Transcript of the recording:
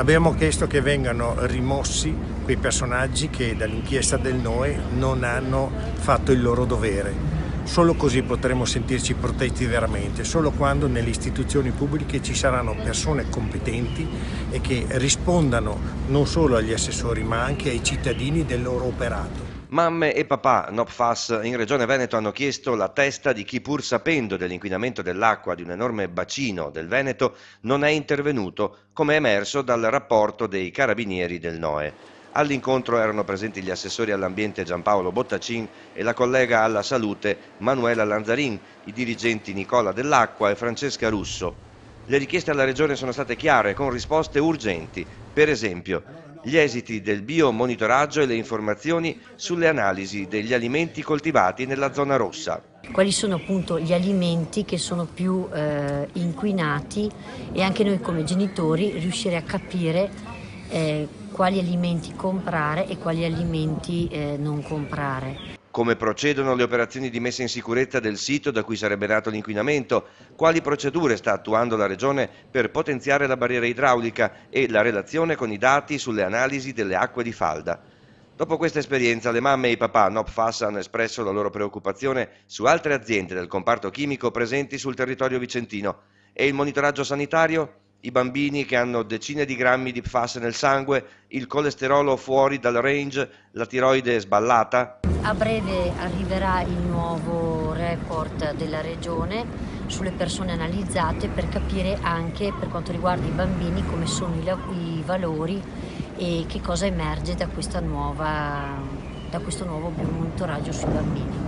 Abbiamo chiesto che vengano rimossi quei personaggi che dall'inchiesta del NOE non hanno fatto il loro dovere. Solo così potremo sentirci protetti veramente, solo quando nelle istituzioni pubbliche ci saranno persone competenti e che rispondano non solo agli assessori ma anche ai cittadini del loro operato. Mamme e papà NOPFAS in Regione Veneto hanno chiesto la testa di chi, pur sapendo dell'inquinamento dell'acqua di un enorme bacino del Veneto, non è intervenuto, come è emerso dal rapporto dei carabinieri del NOE. All'incontro erano presenti gli assessori all'ambiente Giampaolo Bottacin e la collega alla salute Manuela Lanzarin, i dirigenti Nicola Dell'Acqua e Francesca Russo. Le richieste alla Regione sono state chiare, con risposte urgenti. Per esempio, gli esiti del biomonitoraggio e le informazioni sulle analisi degli alimenti coltivati nella zona rossa. Quali sono appunto gli alimenti che sono più inquinati e anche noi come genitori riuscire a capire quali alimenti comprare e quali alimenti non comprare. Come procedono le operazioni di messa in sicurezza del sito da cui sarebbe nato l'inquinamento? Quali procedure sta attuando la Regione per potenziare la barriera idraulica e la relazione con i dati sulle analisi delle acque di falda? Dopo questa esperienza, le mamme e i papà NOPFAS hanno espresso la loro preoccupazione su altre aziende del comparto chimico presenti sul territorio vicentino. E il monitoraggio sanitario? I bambini che hanno decine di grammi di PFAS nel sangue, il colesterolo fuori dal range, la tiroide sballata? A breve arriverà il nuovo report della Regione sulle persone analizzate per capire anche per quanto riguarda i bambini come sono i valori e che cosa emerge da questo nuovo monitoraggio sui bambini.